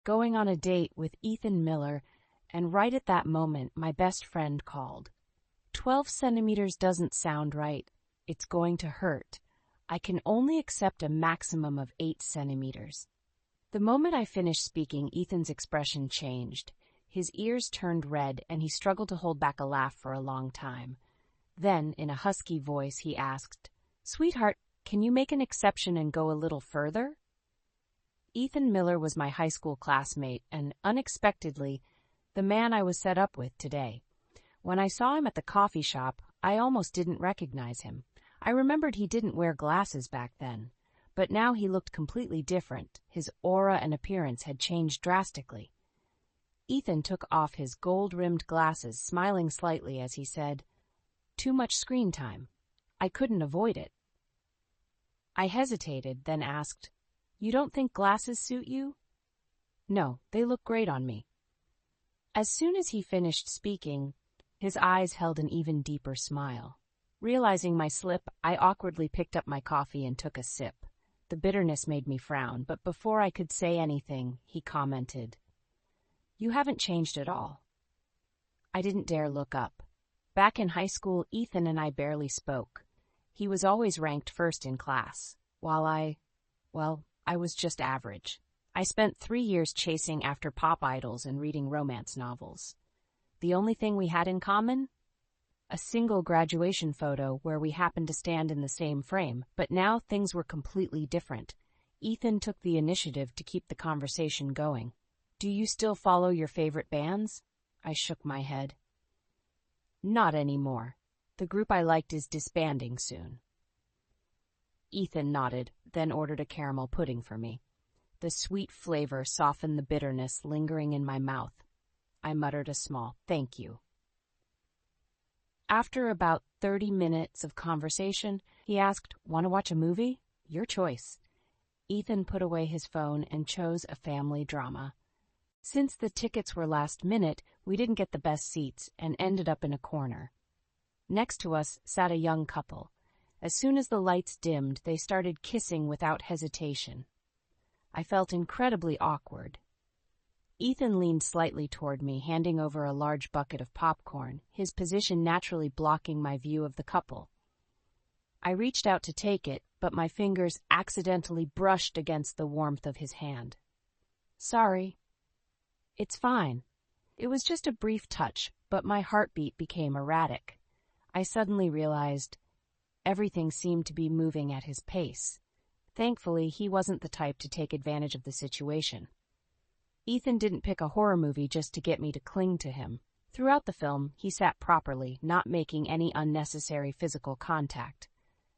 going on a date with Ethan Miller, and right at that moment, my best friend called. 12 centimeters doesn't sound right. It's going to hurt. I can only accept a maximum of 8 centimeters. The moment I finished speaking, Ethan's expression changed. His ears turned red, and he struggled to hold back a laugh for a long time. Then, in a husky voice, he asked, "Sweetheart, can you make an exception and go a little further?" Ethan Miller was my high school classmate and, unexpectedly, the man I was set up with today. When I saw him at the coffee shop, I almost didn't recognize him. I remembered he didn't wear glasses back then, but now he looked completely different. His aura and appearance had changed drastically. Ethan took off his gold-rimmed glasses, smiling slightly as he said, "Too much screen time. I couldn't avoid it." I hesitated, then asked, "You don't think glasses suit you?" "No, they look great on me." As soon as he finished speaking, his eyes held an even deeper smile. Realizing my slip, I awkwardly picked up my coffee and took a sip. The bitterness made me frown, but before I could say anything, he commented, "You haven't changed at all." I didn't dare look up. Back in high school, Ethan and I barely spoke. He was always ranked first in class, while I was just average. I spent 3 years chasing after pop idols and reading romance novels. The only thing we had in common? A single graduation photo where we happened to stand in the same frame, but now things were completely different. Ethan took the initiative to keep the conversation going. "Do you still follow your favorite bands?" I shook my head. "Not anymore. The group I liked is disbanding soon." Ethan nodded, then ordered a caramel pudding for me. The sweet flavor softened the bitterness lingering in my mouth. I muttered a small "thank you." After about 30 minutes of conversation, he asked, "Want to watch a movie? Your choice." Ethan put away his phone and chose a family drama. Since the tickets were last minute, we didn't get the best seats and ended up in a corner. Next to us sat a young couple. As soon as the lights dimmed, they started kissing without hesitation. I felt incredibly awkward. Ethan leaned slightly toward me, handing over a large bucket of popcorn, his position naturally blocking my view of the couple. I reached out to take it, but my fingers accidentally brushed against the warmth of his hand. "Sorry." "It's fine." It was just a brief touch, but my heartbeat became erratic. I suddenly realized everything seemed to be moving at his pace. Thankfully, he wasn't the type to take advantage of the situation. Ethan didn't pick a horror movie just to get me to cling to him. Throughout the film, he sat properly, not making any unnecessary physical contact.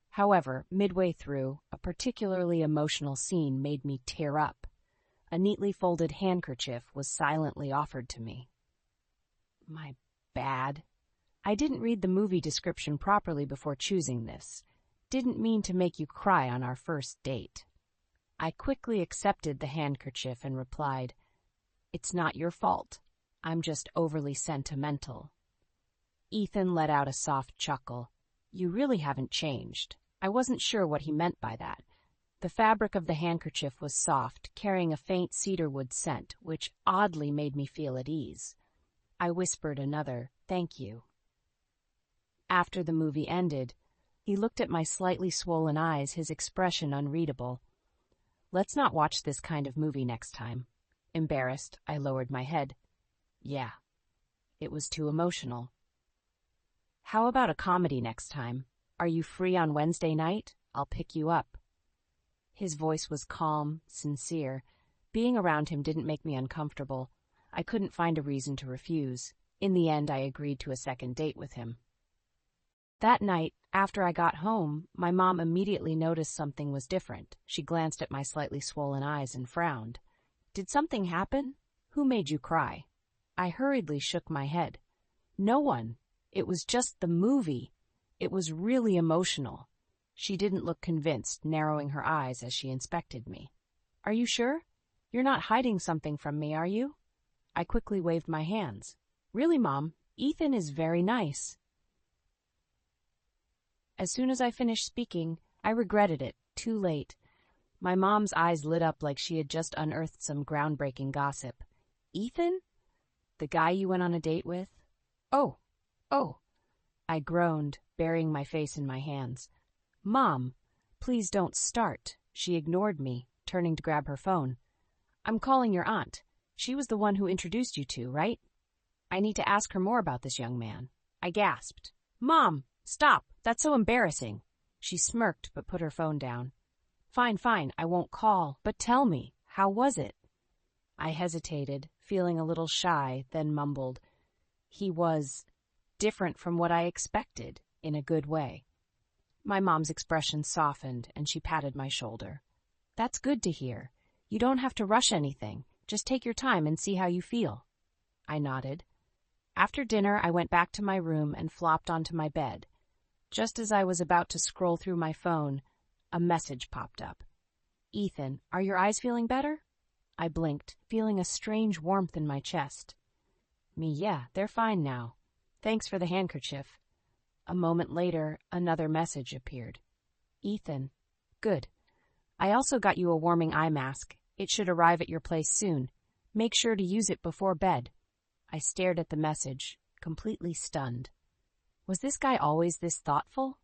However, midway through, a particularly emotional scene made me tear up. A neatly folded handkerchief was silently offered to me. My bad. I didn't read the movie description properly before choosing this. Didn't mean to make you cry on our first date. I quickly accepted the handkerchief and replied, "It's not your fault. I'm just overly sentimental." Ethan let out a soft chuckle. "You really haven't changed." I wasn't sure what he meant by that. The fabric of the handkerchief was soft, carrying a faint cedarwood scent, which oddly made me feel at ease. I whispered another, "Thank you." After the movie ended, he looked at my slightly swollen eyes, his expression unreadable. "Let's not watch this kind of movie next time." Embarrassed, I lowered my head. "Yeah, it was too emotional." "How about a comedy next time? Are you free on Wednesday night? I'll pick you up." His voice was calm, sincere. Being around him didn't make me uncomfortable. I couldn't find a reason to refuse. In the end, I agreed to a second date with him. That night, after I got home, my mom immediately noticed something was different. She glanced at my slightly swollen eyes and frowned. "Did something happen? Who made you cry?" I hurriedly shook my head. "No one. It was just the movie. It was really emotional." She didn't look convinced, narrowing her eyes as she inspected me. "Are you sure? You're not hiding something from me, are you?" I quickly waved my hands. "Really, Mom, Ethan is very nice." As soon as I finished speaking, I regretted it, too late. My mom's eyes lit up like she had just unearthed some groundbreaking gossip. Ethan? The guy you went on a date with? Oh, oh. I groaned, burying my face in my hands. Mom, please don't start. She ignored me, turning to grab her phone. I'm calling your aunt. She was the one who introduced you two, right? I need to ask her more about this young man. I gasped. Mom, stop. That's so embarrassing. She smirked but put her phone down. Fine, I won't call. But tell me, how was it? I hesitated, feeling a little shy, then mumbled. He was different from what I expected, in a good way. My mom's expression softened, and she patted my shoulder. That's good to hear. You don't have to rush anything. Just take your time and see how you feel. I nodded. After dinner, I went back to my room and flopped onto my bed. Just as I was about to scroll through my phone, a message popped up. Ethan, are your eyes feeling better? I blinked, feeling a strange warmth in my chest. Yeah, they're fine now. Thanks for the handkerchief. A moment later, another message appeared. Ethan, good. I also got you a warming eye mask. It should arrive at your place soon. Make sure to use it before bed. I stared at the message, completely stunned. Was this guy always this thoughtful?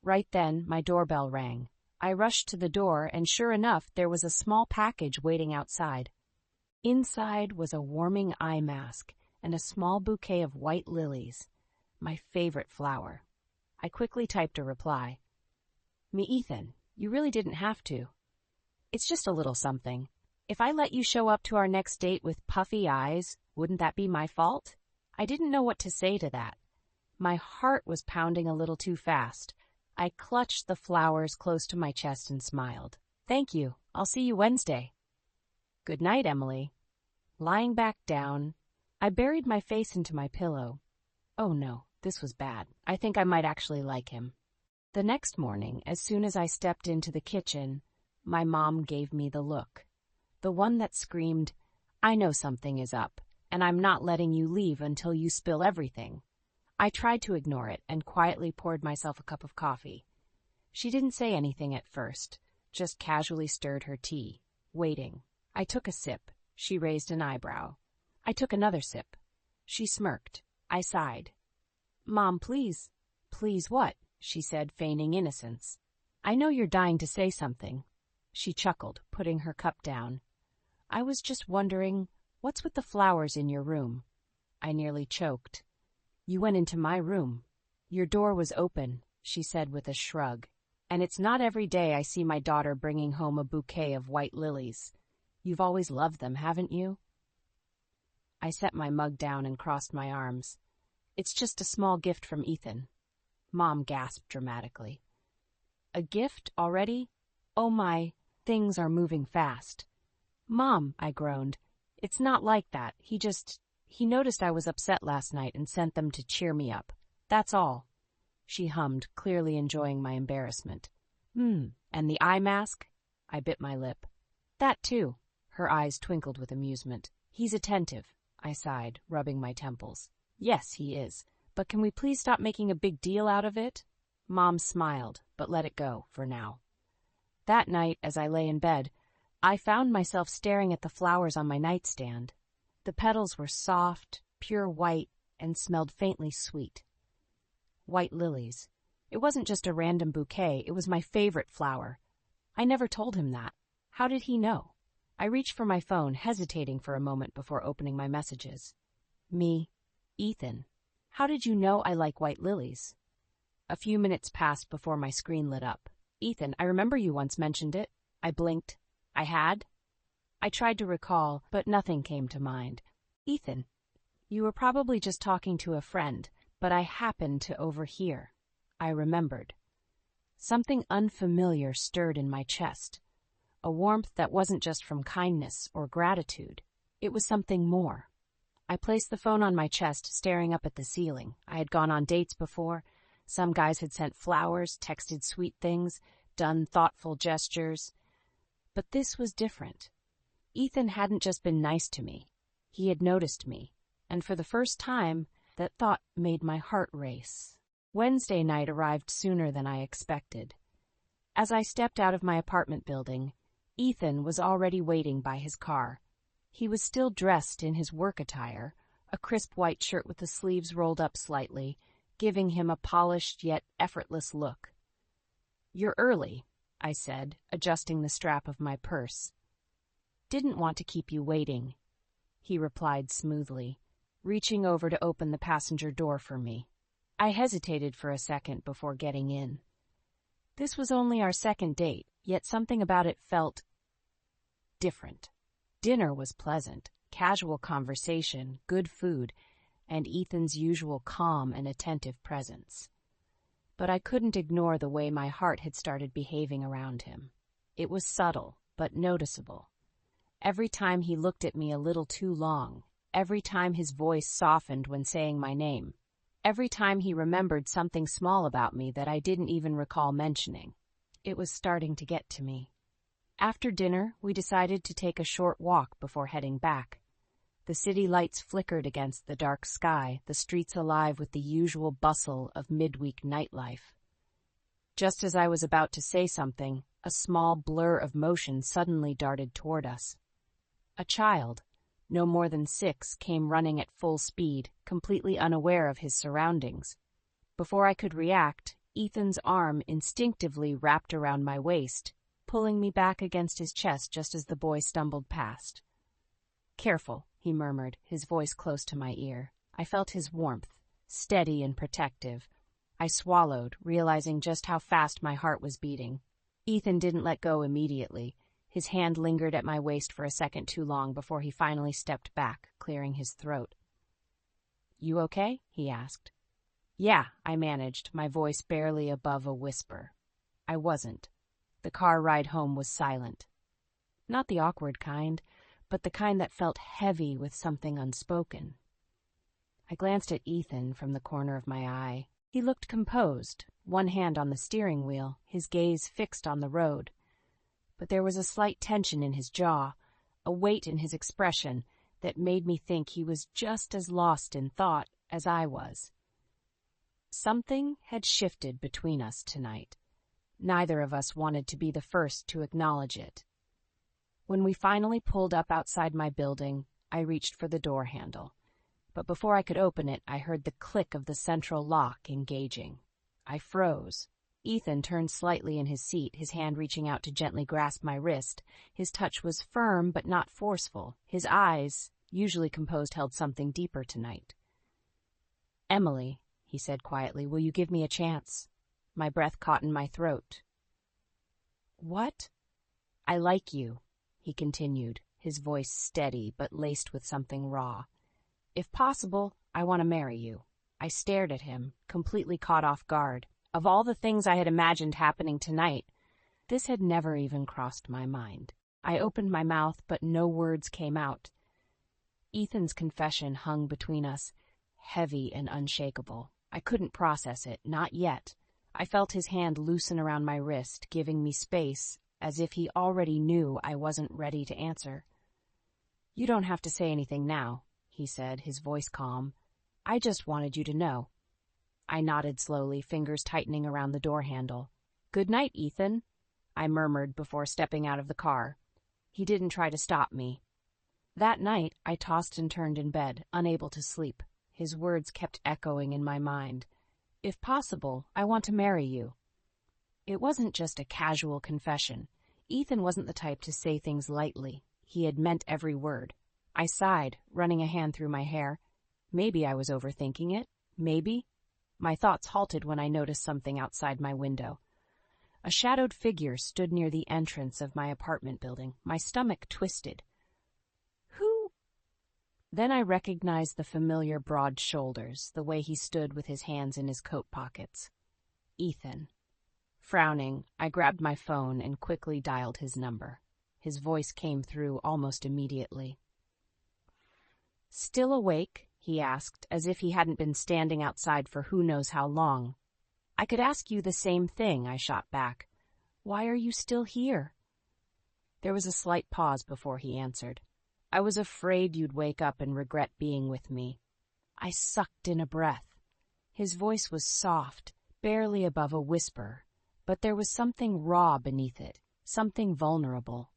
Right then, my doorbell rang. I rushed to the door, and sure enough, there was a small package waiting outside. Inside was a warming eye mask and a small bouquet of white lilies, my favorite flower. I quickly typed a reply. Ethan, you really didn't have to. It's just a little something. If I let you show up to our next date with puffy eyes, wouldn't that be my fault? I didn't know what to say to that. My heart was pounding a little too fast. I clutched the flowers close to my chest and smiled. Thank you. I'll see you Wednesday. Good night, Emily. Lying back down, I buried my face into my pillow. Oh no, this was bad. I think I might actually like him. The next morning, as soon as I stepped into the kitchen, my mom gave me the look. The one that screamed, I know something is up, and I'm not letting you leave until you spill everything. I tried to ignore it and quietly poured myself a cup of coffee. She didn't say anything at first, just casually stirred her tea, waiting. I took a sip. She raised an eyebrow. I took another sip. She smirked. I sighed. Mom, please. Please what? She said, feigning innocence. I know you're dying to say something. She chuckled, putting her cup down. I was just wondering, what's with the flowers in your room? I nearly choked. You went into my room. Your door was open, she said with a shrug. And it's not every day I see my daughter bringing home a bouquet of white lilies. You've always loved them, haven't you? I set my mug down and crossed my arms. It's just a small gift from Ethan. Mom gasped dramatically. A gift already? Oh my, things are moving fast. Mom, I groaned. It's not like that. He noticed I was upset last night and sent them to cheer me up. That's all. She hummed, clearly enjoying my embarrassment. And the eye mask? I bit my lip. That too. Her eyes twinkled with amusement. He's attentive, I sighed, rubbing my temples. Yes, he is. But can we please stop making a big deal out of it? Mom smiled, but let it go for now. That night, as I lay in bed, I found myself staring at the flowers on my nightstand. The petals were soft, pure white, and smelled faintly sweet. White lilies. It wasn't just a random bouquet, it was my favorite flower. I never told him that. How did he know? I reached for my phone, hesitating for a moment before opening my messages. Ethan. How did you know I like white lilies? A few minutes passed before my screen lit up. Ethan, I remember you once mentioned it. I blinked. I had? I tried to recall, but nothing came to mind. Ethan, you were probably just talking to a friend, but I happened to overhear. I remembered. Something unfamiliar stirred in my chest. A warmth that wasn't just from kindness or gratitude. It was something more. I placed the phone on my chest, staring up at the ceiling. I had gone on dates before. Some guys had sent flowers, texted sweet things, done thoughtful gestures. But this was different. Ethan hadn't just been nice to me. He had noticed me. And for the first time, that thought made my heart race. Wednesday night arrived sooner than I expected. As I stepped out of my apartment building, Ethan was already waiting by his car. He was still dressed in his work attire, a crisp white shirt with the sleeves rolled up slightly, giving him a polished yet effortless look. "You're early," I said, adjusting the strap of my purse. "Didn't want to keep you waiting," he replied smoothly, reaching over to open the passenger door for me. I hesitated for a second before getting in. This was only our second date, yet something about it felt different. Dinner was pleasant, casual conversation, good food, and Ethan's usual calm and attentive presence. But I couldn't ignore the way my heart had started behaving around him. It was subtle, but noticeable. Every time he looked at me a little too long, every time his voice softened when saying my name, every time he remembered something small about me that I didn't even recall mentioning, it was starting to get to me. After dinner, we decided to take a short walk before heading back. The city lights flickered against the dark sky, the streets alive with the usual bustle of midweek nightlife. Just as I was about to say something, a small blur of motion suddenly darted toward us. A child, no more than 6, came running at full speed, completely unaware of his surroundings. Before I could react, Ethan's arm instinctively wrapped around my waist, pulling me back against his chest just as the boy stumbled past. "Careful," he murmured, his voice close to my ear. I felt his warmth, steady and protective. I swallowed, realizing just how fast my heart was beating. Ethan didn't let go immediately. His hand lingered at my waist for a second too long before he finally stepped back, clearing his throat. "You okay?" he asked. "Yeah," I managed, my voice barely above a whisper. I wasn't. The car ride home was silent. Not the awkward kind, but the kind that felt heavy with something unspoken. I glanced at Ethan from the corner of my eye. He looked composed, one hand on the steering wheel, his gaze fixed on the road. But there was a slight tension in his jaw, a weight in his expression that made me think he was just as lost in thought as I was. Something had shifted between us tonight. Neither of us wanted to be the first to acknowledge it. When we finally pulled up outside my building, I reached for the door handle. But before I could open it, I heard the click of the central lock engaging. I froze. Ethan turned slightly in his seat, his hand reaching out to gently grasp my wrist. His touch was firm but not forceful. His eyes, usually composed, held something deeper tonight. "Emily," he said quietly, "will you give me a chance?" My breath caught in my throat. "What?" "I like you," he continued, his voice steady but laced with something raw. "If possible, I want to marry you." I stared at him, completely caught off guard. Of all the things I had imagined happening tonight, this had never even crossed my mind. I opened my mouth, but no words came out. Ethan's confession hung between us, heavy and unshakable. I couldn't process it, not yet. I felt his hand loosen around my wrist, giving me space, as if he already knew I wasn't ready to answer. "You don't have to say anything now," he said, his voice calm. "I just wanted you to know." I nodded slowly, fingers tightening around the door handle. "Good night, Ethan," I murmured before stepping out of the car. He didn't try to stop me. That night, I tossed and turned in bed, unable to sleep. His words kept echoing in my mind. "If possible, I want to marry you." It wasn't just a casual confession. Ethan wasn't the type to say things lightly. He had meant every word. I sighed, running a hand through my hair. Maybe I was overthinking it. Maybe. My thoughts halted when I noticed something outside my window. A shadowed figure stood near the entrance of my apartment building. My stomach twisted. Who? Then I recognized the familiar broad shoulders, the way he stood with his hands in his coat pockets. Ethan. Frowning, I grabbed my phone and quickly dialed his number. His voice came through almost immediately. "Still awake?" he asked, as if he hadn't been standing outside for who knows how long. "I could ask you the same thing," I shot back. "Why are you still here?" There was a slight pause before he answered. "I was afraid you'd wake up and regret being with me." I sucked in a breath. His voice was soft, barely above a whisper, but there was something raw beneath it, something vulnerable.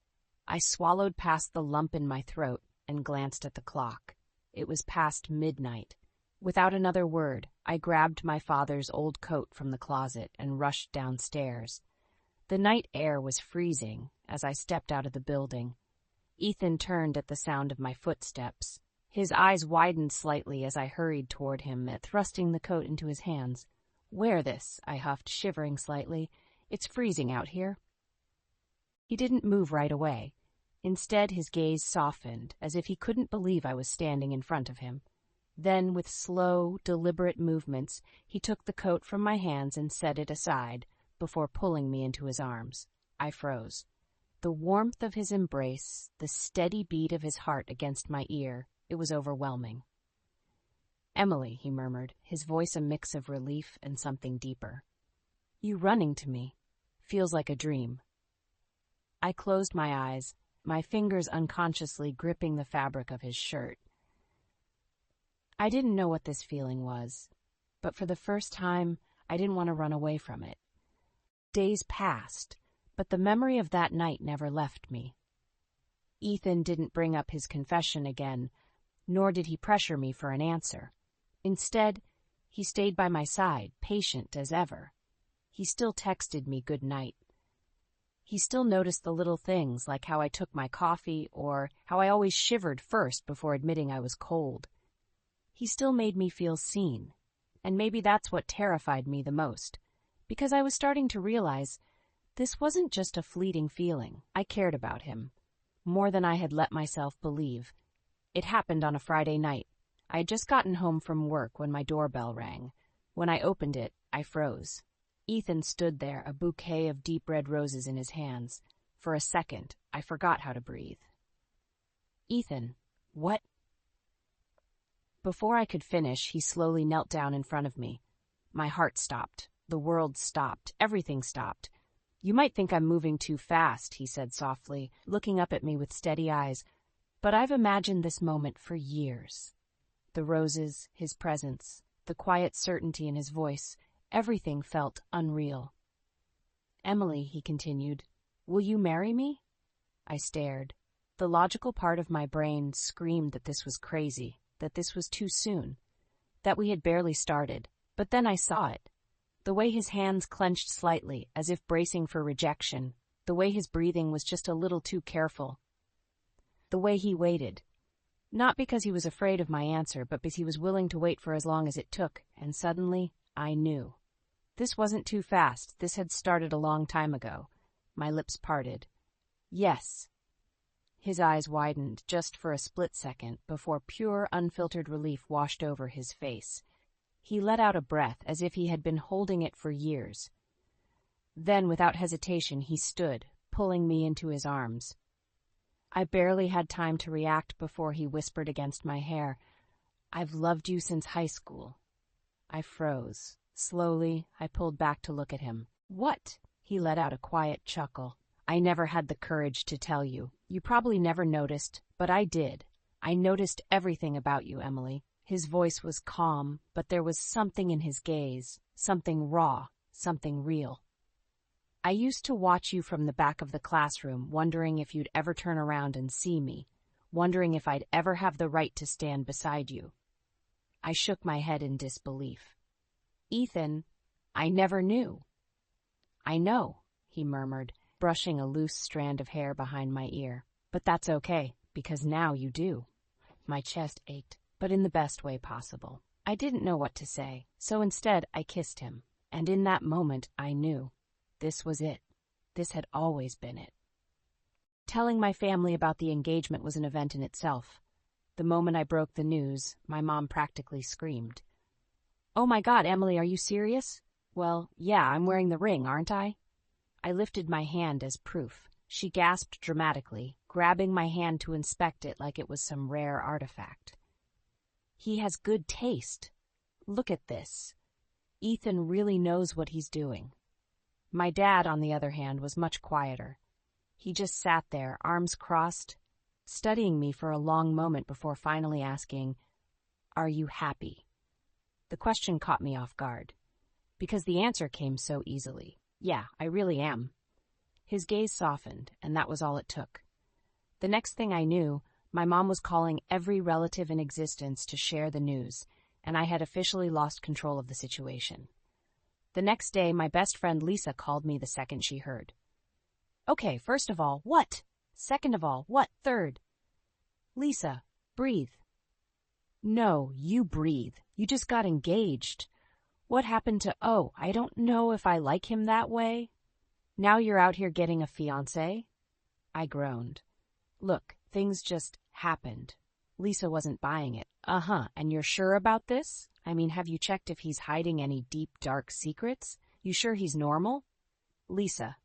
I swallowed past the lump in my throat and glanced at the clock. It was past midnight. Without another word, I grabbed my father's old coat from the closet and rushed downstairs. The night air was freezing as I stepped out of the building. Ethan turned at the sound of my footsteps. His eyes widened slightly as I hurried toward him, thrusting the coat into his hands. "Wear this," I huffed, shivering slightly. "It's freezing out here." He didn't move right away. Instead, his gaze softened, as if he couldn't believe I was standing in front of him. Then, with slow, deliberate movements, he took the coat from my hands and set it aside, before pulling me into his arms. I froze. The warmth of his embrace, the steady beat of his heart against my ear, it was overwhelming. "Emily," he murmured, his voice a mix of relief and something deeper. "You running to me. Feels like a dream." I closed my eyes, my fingers unconsciously gripping the fabric of his shirt. I didn't know what this feeling was, but for the first time, I didn't want to run away from it. Days passed, but the memory of that night never left me. Ethan didn't bring up his confession again, nor did he pressure me for an answer. Instead, he stayed by my side, patient as ever. He still texted me good night. He still noticed the little things, like how I took my coffee or how I always shivered first before admitting I was cold. He still made me feel seen, and maybe that's what terrified me the most, because I was starting to realize this wasn't just a fleeting feeling. I cared about him, more than I had let myself believe. It happened on a Friday night. I had just gotten home from work when my doorbell rang. When I opened it, I froze. Ethan stood there, a bouquet of deep red roses in his hands. For a second, I forgot how to breathe. "Ethan, what?" Before I could finish, he slowly knelt down in front of me. My heart stopped. The world stopped. Everything stopped. "You might think I'm moving too fast," he said softly, looking up at me with steady eyes, "but I've imagined this moment for years." The roses, his presence, the quiet certainty in his voice, everything felt unreal. "Emily," he continued, "will you marry me?" I stared. The logical part of my brain screamed that this was crazy, that this was too soon, that we had barely started, but then I saw it. The way his hands clenched slightly, as if bracing for rejection, the way his breathing was just a little too careful, the way he waited. Not because he was afraid of my answer, but because he was willing to wait for as long as it took, and suddenly, I knew. This wasn't too fast, this had started a long time ago. My lips parted. "Yes." His eyes widened just for a split second before pure, unfiltered relief washed over his face. He let out a breath as if he had been holding it for years. Then, without hesitation, he stood, pulling me into his arms. I barely had time to react before he whispered against my hair, "I've loved you since high school." I froze. Slowly, I pulled back to look at him. "What?" He let out a quiet chuckle. "I never had the courage to tell you. You probably never noticed, but I did. I noticed everything about you, Emily." His voice was calm, but there was something in his gaze, something raw, something real. "I used to watch you from the back of the classroom, wondering if you'd ever turn around and see me, wondering if I'd ever have the right to stand beside you." I shook my head in disbelief. "Ethan, I never knew." "I know," he murmured, brushing a loose strand of hair behind my ear. "But that's okay, because now you do." My chest ached, but in the best way possible. I didn't know what to say, so instead I kissed him, and in that moment I knew. This was it. This had always been it. Telling my family about the engagement was an event in itself. The moment I broke the news, my mom practically screamed. "Oh my God, Emily, are you serious?" "Well, yeah, I'm wearing the ring, aren't I?" I lifted my hand as proof. She gasped dramatically, grabbing my hand to inspect it like it was some rare artifact. "He has good taste. Look at this. Ethan really knows what he's doing." My dad, on the other hand, was much quieter. He just sat there, arms crossed, studying me for a long moment before finally asking, "Are you happy?" The question caught me off guard, because the answer came so easily. Yeah, I really am. His gaze softened, and that was all it took. The next thing I knew, my mom was calling every relative in existence to share the news, and I had officially lost control of the situation. The next day, my best friend Lisa called me the second she heard. Okay, first of all, what? Second of all, what? Third? Lisa, breathe. No, you breathe. You just got engaged. What happened to, oh, I don't know if I like him that way? Now you're out here getting a fiancé? I groaned. Look, things just happened. Lisa wasn't buying it. And you're sure about this? I mean, have you checked if he's hiding any deep, dark secrets? You sure he's normal? Lisa.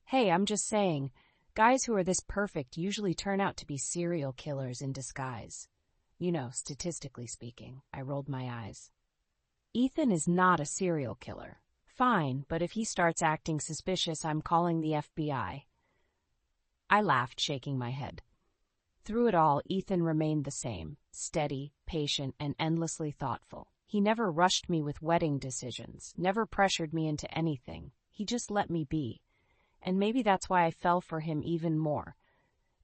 Hey, I'm just saying, guys who are this perfect usually turn out to be serial killers in disguise. You know, statistically speaking. I rolled my eyes. Ethan is not a serial killer. Fine, but if he starts acting suspicious, I'm calling the FBI. I laughed, shaking my head. Through it all, Ethan remained the same, steady, patient, and endlessly thoughtful. He never rushed me with wedding decisions, never pressured me into anything. He just let me be. And maybe that's why I fell for him even more.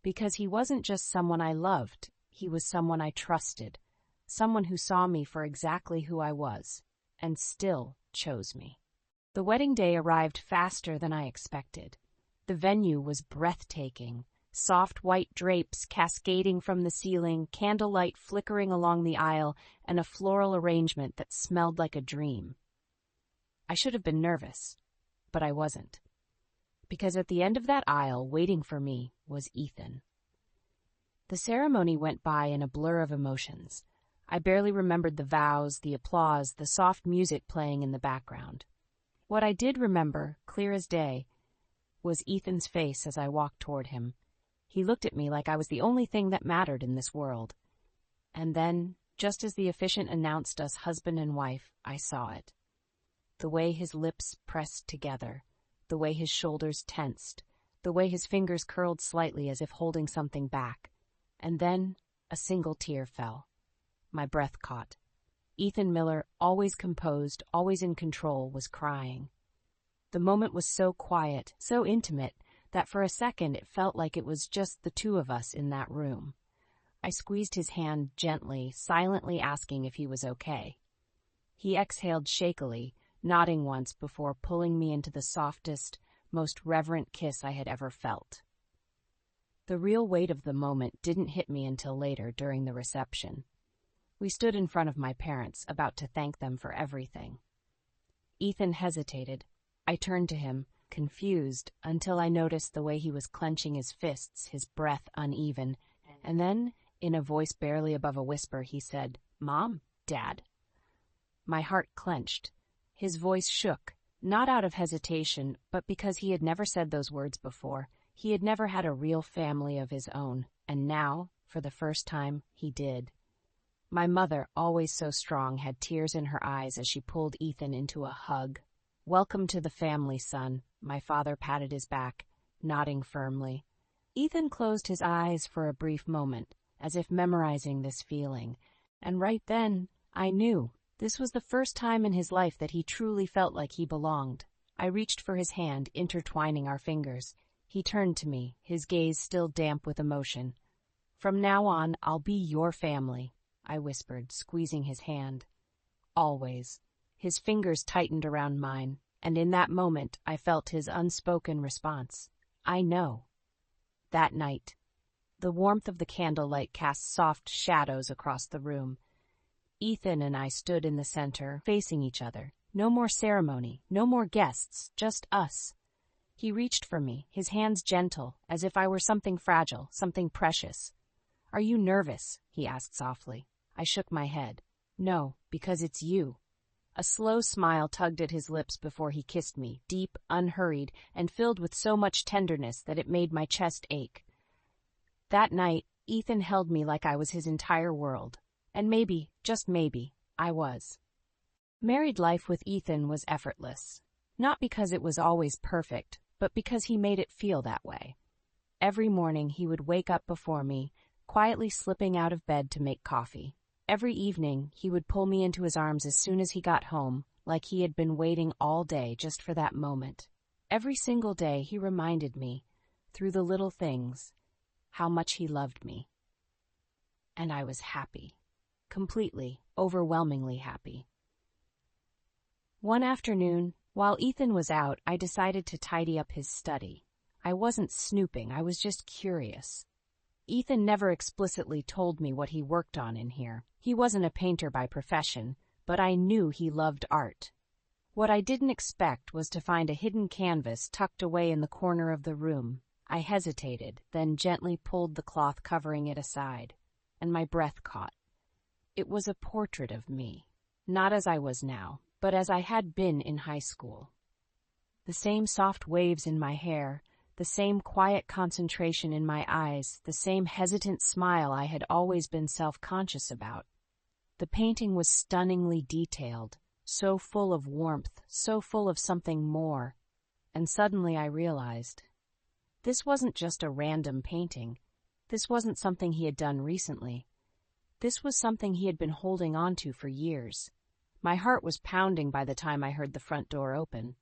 Because he wasn't just someone I loved, he was someone I trusted. Someone who saw me for exactly who I was, and still chose me. The wedding day arrived faster than I expected. The venue was breathtaking. Soft white drapes cascading from the ceiling, candlelight flickering along the aisle, and a floral arrangement that smelled like a dream. I should have been nervous, but I wasn't. Because at the end of that aisle, waiting for me, was Ethan. The ceremony went by in a blur of emotions. I barely remembered the vows, the applause, the soft music playing in the background. What I did remember, clear as day, was Ethan's face as I walked toward him. He looked at me like I was the only thing that mattered in this world. And then, just as the officiant announced us husband and wife, I saw it. The way his lips pressed together, the way his shoulders tensed, the way his fingers curled slightly as if holding something back. And then, a single tear fell. My breath caught. Ethan Miller, always composed, always in control, was crying. The moment was so quiet, so intimate, that for a second it felt like it was just the two of us in that room. I squeezed his hand gently, silently asking if he was okay. He exhaled shakily, nodding once before pulling me into the softest, most reverent kiss I had ever felt. The real weight of the moment didn't hit me until later, during the reception. We stood in front of my parents, about to thank them for everything. Ethan hesitated. I turned to him, confused, until I noticed the way he was clenching his fists, his breath uneven, and then, in a voice barely above a whisper, he said, "Mom, Dad." My heart clenched. His voice shook, not out of hesitation, but because he had never said those words before. He had never had a real family of his own, and now, for the first time, he did. My mother, always so strong, had tears in her eyes as she pulled Ethan into a hug. "Welcome to the family, son," my father patted his back, nodding firmly. Ethan closed his eyes for a brief moment, as if memorizing this feeling, and right then, I knew. This was the first time in his life that he truly felt like he belonged. I reached for his hand, intertwining our fingers. He turned to me, his gaze still damp with emotion. "From now on, I'll be your family," I whispered, squeezing his hand. "Always." His fingers tightened around mine, and in that moment I felt his unspoken response. "I know." That night, the warmth of the candlelight cast soft shadows across the room. Ethan and I stood in the center, facing each other. No more ceremony, no more guests, just us. He reached for me, his hands gentle, as if I were something fragile, something precious. "Are you nervous?" he asked softly. I shook my head. "No, because it's you." A slow smile tugged at his lips before he kissed me, deep, unhurried, and filled with so much tenderness that it made my chest ache. That night, Ethan held me like I was his entire world. And maybe, just maybe, I was. Married life with Ethan was effortless. Not because it was always perfect, but because he made it feel that way. Every morning he would wake up before me, quietly slipping out of bed to make coffee. Every evening he would pull me into his arms as soon as he got home, like he had been waiting all day just for that moment. Every single day he reminded me, through the little things, how much he loved me. And I was happy. Completely, overwhelmingly happy. One afternoon, while Ethan was out, I decided to tidy up his study. I wasn't snooping, I was just curious. Ethan never explicitly told me what he worked on in here. He wasn't a painter by profession, but I knew he loved art. What I didn't expect was to find a hidden canvas tucked away in the corner of the room. I hesitated, then gently pulled the cloth covering it aside, and my breath caught. It was a portrait of me, not as I was now, but as I had been in high school. The same soft waves in my hair, the same quiet concentration in my eyes, the same hesitant smile I had always been self-conscious about. The painting was stunningly detailed, so full of warmth, so full of something more, and suddenly I realized, this wasn't just a random painting. This wasn't something he had done recently. This was something he had been holding on to for years. My heart was pounding by the time I heard the front door open.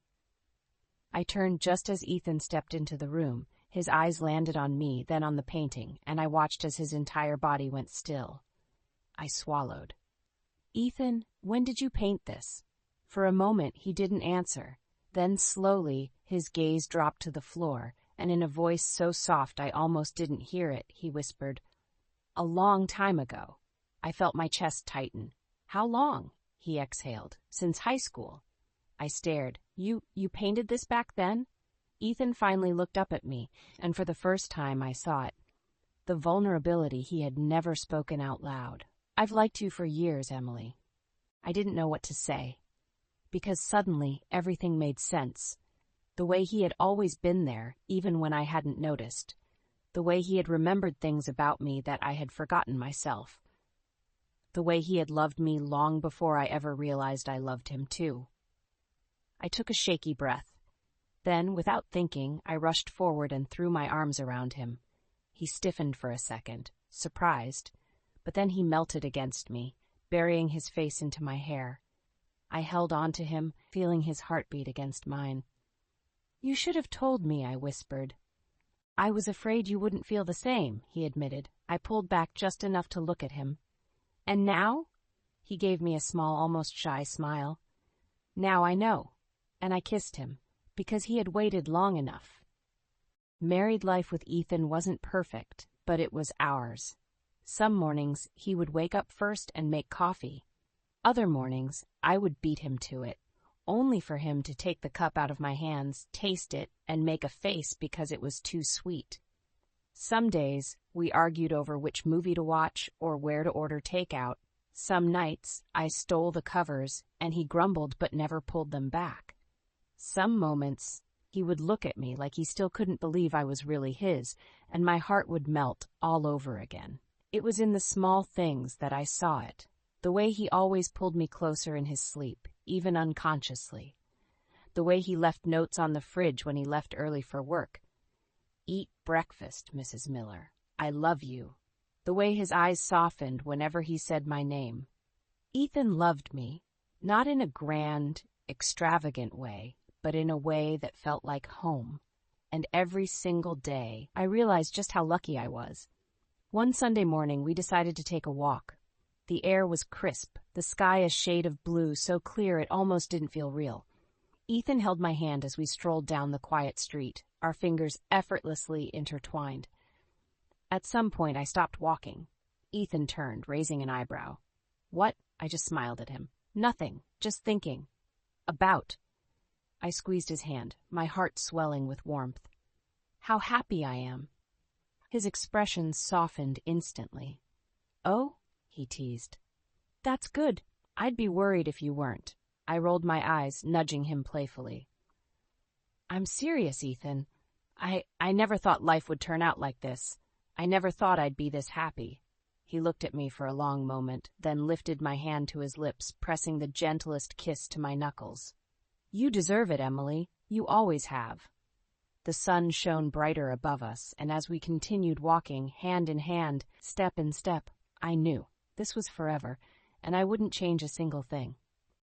I turned just as Ethan stepped into the room. His eyes landed on me, then on the painting, and I watched as his entire body went still. I swallowed. "Ethan, when did you paint this?" For a moment he didn't answer. Then slowly his gaze dropped to the floor, and in a voice so soft I almost didn't hear it, he whispered, "A long time ago." I felt my chest tighten. "How long?" he exhaled. "Since high school." I stared. You painted this back then?" Ethan finally looked up at me, and for the first time I saw it. The vulnerability he had never spoken out loud. "I've liked you for years, Emily." I didn't know what to say, because suddenly everything made sense. The way he had always been there, even when I hadn't noticed. The way he had remembered things about me that I had forgotten myself. The way he had loved me long before I ever realized I loved him too. I took a shaky breath. Then, without thinking, I rushed forward and threw my arms around him. He stiffened for a second, surprised, but then he melted against me, burying his face into my hair. I held on to him, feeling his heartbeat against mine. "You should have told me," I whispered. "I was afraid you wouldn't feel the same," he admitted. I pulled back just enough to look at him. "And now?" He gave me a small, almost shy smile. "Now I know." And I kissed him, because he had waited long enough. Married life with Ethan wasn't perfect, but it was ours. Some mornings he would wake up first and make coffee. Other mornings I would beat him to it, only for him to take the cup out of my hands, taste it, and make a face because it was too sweet. Some days we argued over which movie to watch or where to order takeout. Some nights I stole the covers and he grumbled but never pulled them back. Some moments he would look at me like he still couldn't believe I was really his, and my heart would melt all over again. It was in the small things that I saw it. The way he always pulled me closer in his sleep, even unconsciously. The way he left notes on the fridge when he left early for work. "Eat breakfast, Mrs. Miller. I love you." The way his eyes softened whenever he said my name. Ethan loved me, not in a grand, extravagant way, but in a way that felt like home. And every single day, I realized just how lucky I was. One Sunday morning, we decided to take a walk. The air was crisp, the sky a shade of blue so clear it almost didn't feel real. Ethan held my hand as we strolled down the quiet street, our fingers effortlessly intertwined. At some point, I stopped walking. Ethan turned, raising an eyebrow. "What?" I just smiled at him. "Nothing. Just thinking." "About?" I squeezed his hand, my heart swelling with warmth. "How happy I am." His expression softened instantly. "Oh?" he teased. "That's good. I'd be worried if you weren't." I rolled my eyes, nudging him playfully. "I'm serious, Ethan. I never thought life would turn out like this. I never thought I'd be this happy." He looked at me for a long moment, then lifted my hand to his lips, pressing the gentlest kiss to my knuckles. "You deserve it, Emily. You always have." The sun shone brighter above us, and as we continued walking, hand in hand, step in step, I knew this was forever, and I wouldn't change a single thing.